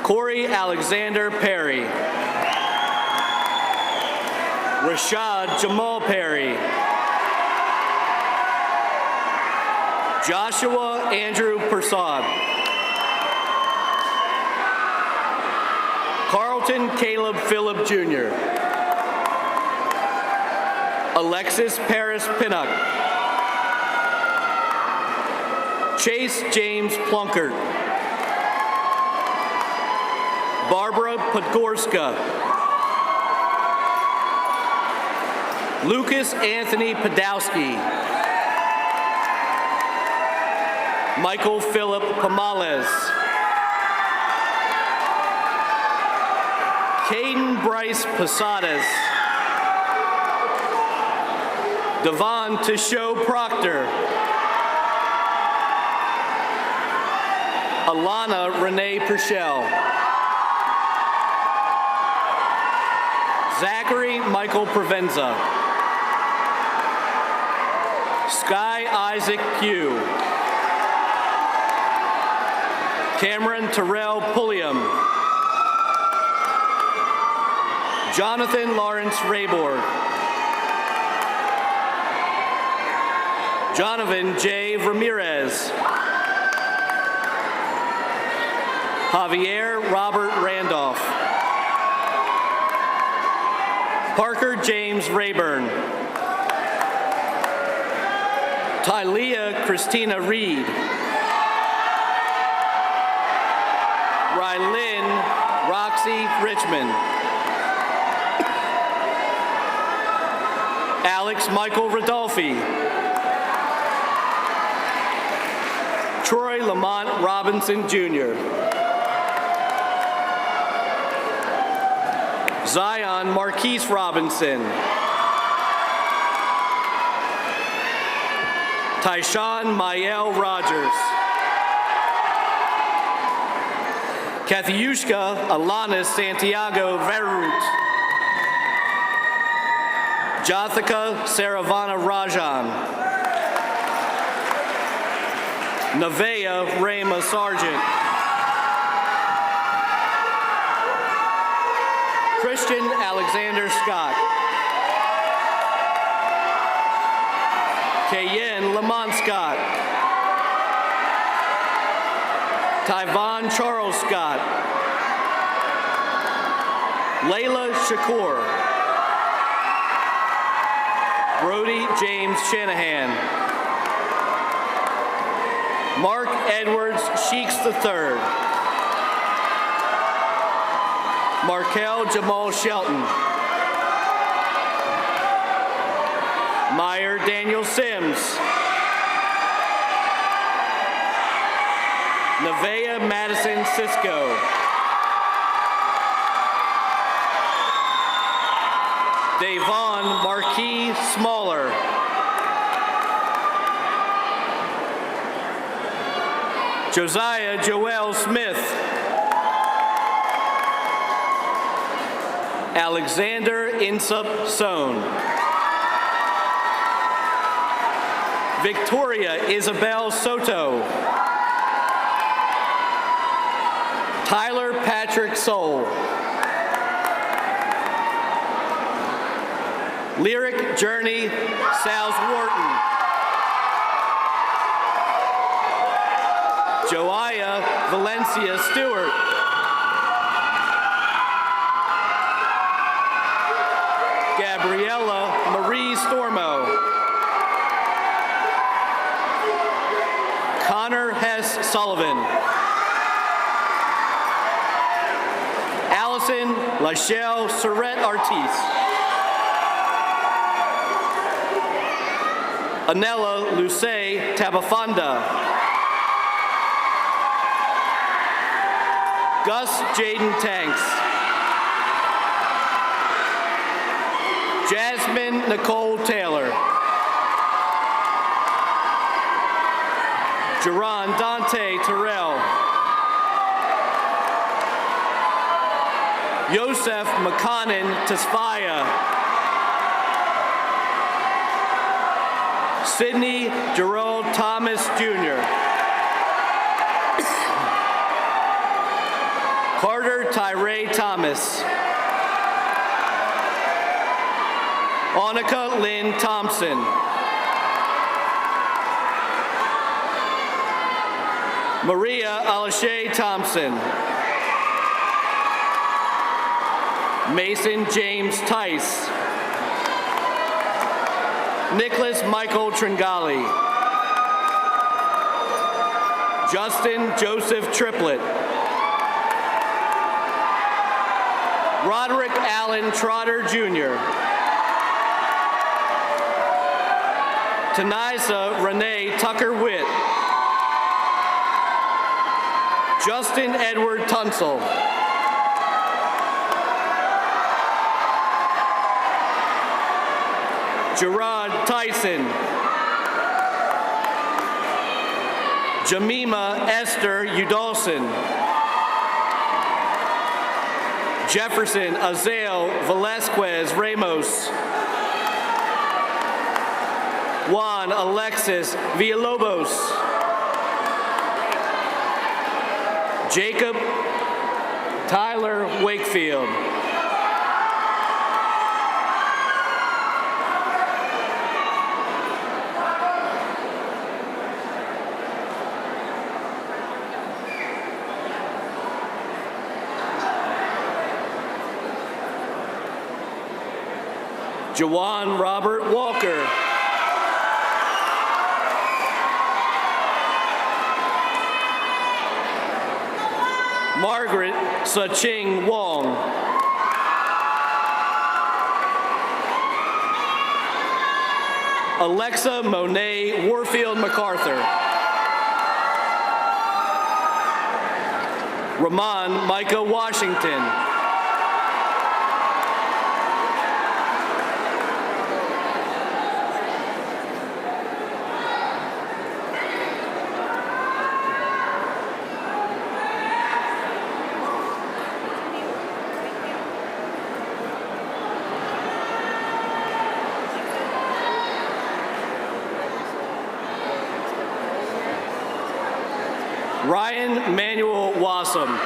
Corey Alexander Perry. Rashad Jamal Perry. Joshua Andrew Persad. Carlton Caleb Phillip Jr. Alexis Paris Pinnock. Chase James Plunkert. Barbara Podgorska. Lucas Anthony Podowski. Michael Philip Pomales. Caden Bryce Posadas. Devon Tisho Proctor. Alana Renee Purcell. Zachary Michael Provenza. Sky Isaac Pugh. Cameron Terrell Pulliam. Jonathan Lawrence Rayborg. Jonathan J. Ramirez. Javier Robert Randolph. Parker James Rayburn. Tylea Christina Reed. Rylin Roxy Richmond. Alex Michael Rodolfi. Troy Lamont Robinson Jr. Zion Marquise Robinson. Tyshawn Mael Rogers. Kathyushka Alanis Santiago Verut. Jathika Saravana Rajan. Nevaeh Rama Sargent. Christian Alexander Scott. Kayen Lamont Scott. Tyvon Charles Scott. Layla Shakur. Brody James Shanahan. Mark Edwards Sheeks III. Markel Jamal Shelton. Meyer Daniel Sims. Nevaeh Madison Cisco. Davon Marquis Smaller. Josiah Joel Smith. Alexander Insup Sohn. Victoria Isabel Soto. Tyler Patrick Soul. Lyric Journey Sals Wharton. Joia Valencia Stewart. Gabriella Marie Stormo. Connor Hess Sullivan. Allison Lachelle Surrett Artis. Anella Luce Tabafanda. Gus Jaden Tanks. Jasmine Nicole Taylor. Jerron Dante Terrell. Yosef McConnon Tesfaya. Sidney Gerald Thomas Jr. Carter Tyree Thomas. Annika Lynn Thompson. Maria Alashay Thompson. Mason James Tice. Nicholas Michael Tringali. Justin Joseph Triplett. Roderick Allen Trotter Jr. Tanisa Renee Tucker-Witt. Justin Edward Tunsil. Gerard Tyson. Jamima Esther Udalson. Jefferson Azael Velasquez Ramos. Juan Alexis Villalobos. Jacob Tyler Wakefield. Jawan Robert Walker. Margaret Sa-Ching Wong. Alexa Monet Warfield MacArthur. Ramon Micah Washington. Ryan Manuel Wassam.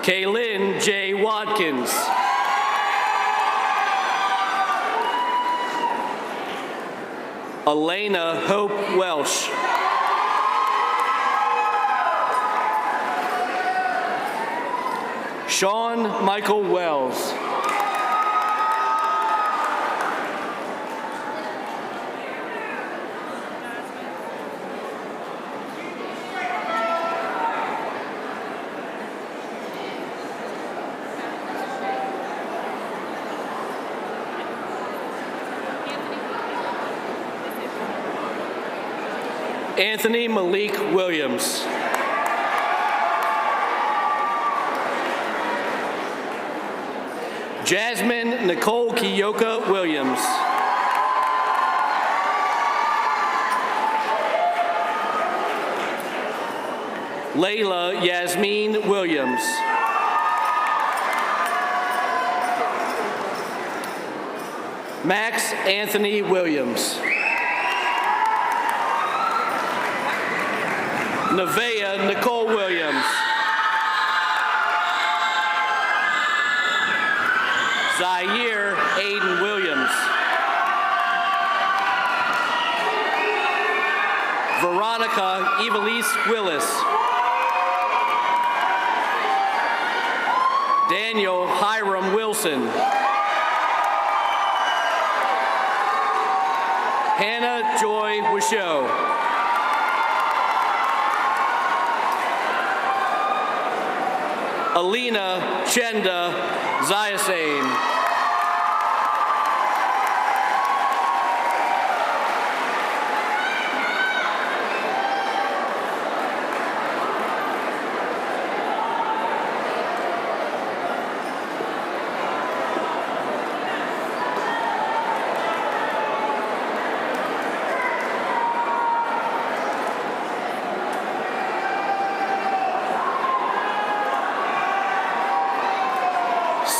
Kaylin J. Watkins. Elena Hope Welsh. Sean Michael Wells. Anthony Malik Williams. Jasmine Nicole Kiyoka Williams. Layla Yasmin Williams. Max Anthony Williams. Nevaeh Nicole Williams. Zaire Aiden Williams. Veronica Evelise Willis. Daniel Hiram Wilson. Hannah Joy Wishow. Alina Chenda Ziasane.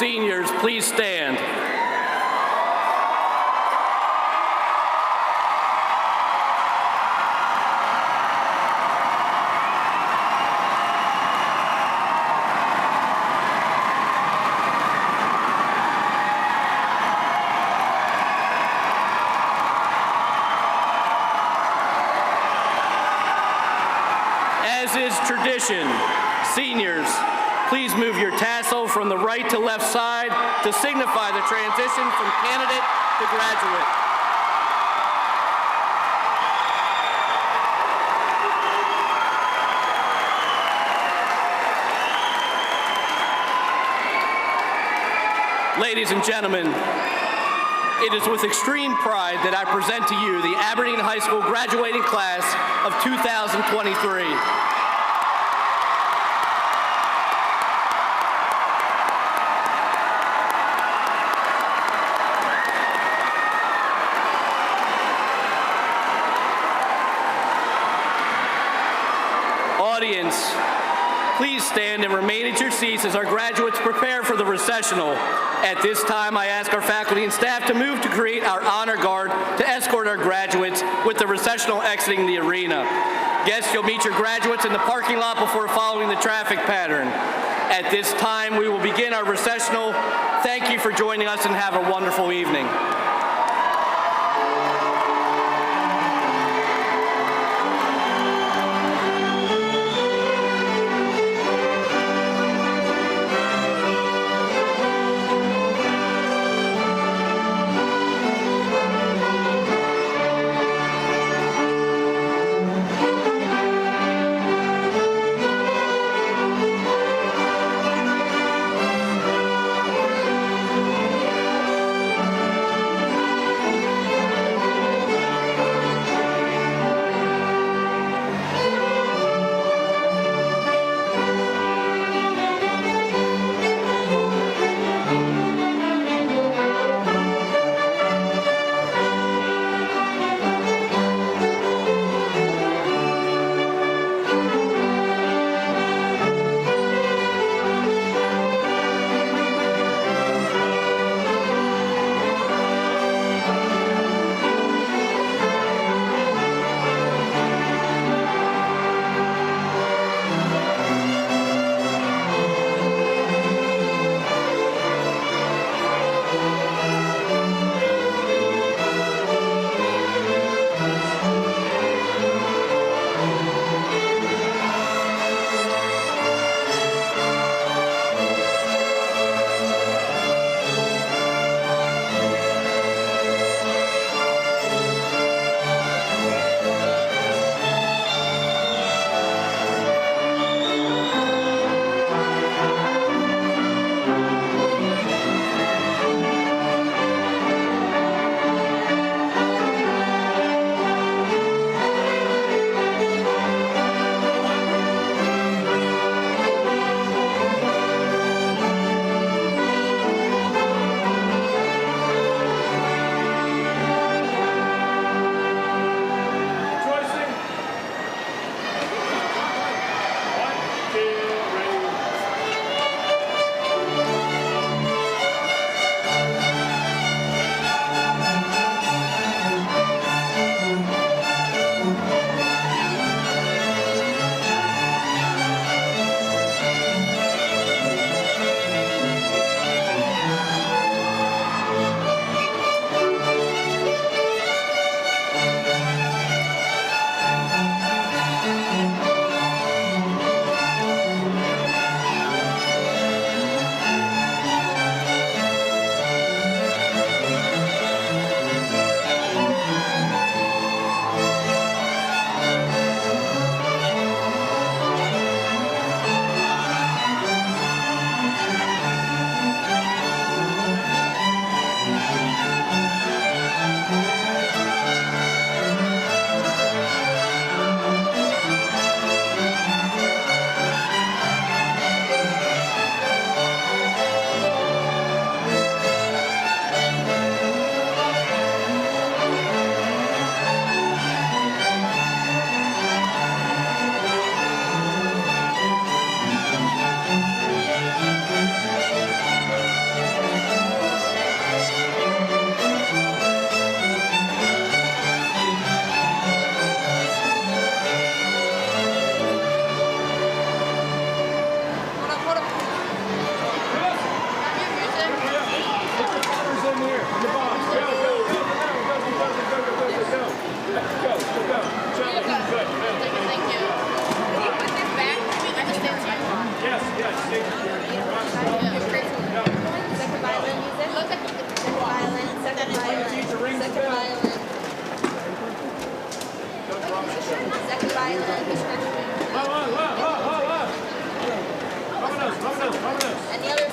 seniors please stand? As is tradition, seniors, please move your tassel from the right to left side to signify the transition from candidate to graduate. Ladies and gentlemen, it is with extreme pride that I present to you the Aberdeen High School graduating class of 2023. Audience, please stand and remain at your seats as our graduates prepare for the recessional. At this time, I ask our faculty and staff to move to create our honor guard to escort our graduates with the recessional exiting the arena. Guests, you'll meet your graduates in the parking lot before following the traffic pattern. At this time, we will begin our recessional. Thank you for joining us and have a wonderful evening.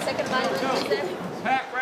Second by Elizabeth.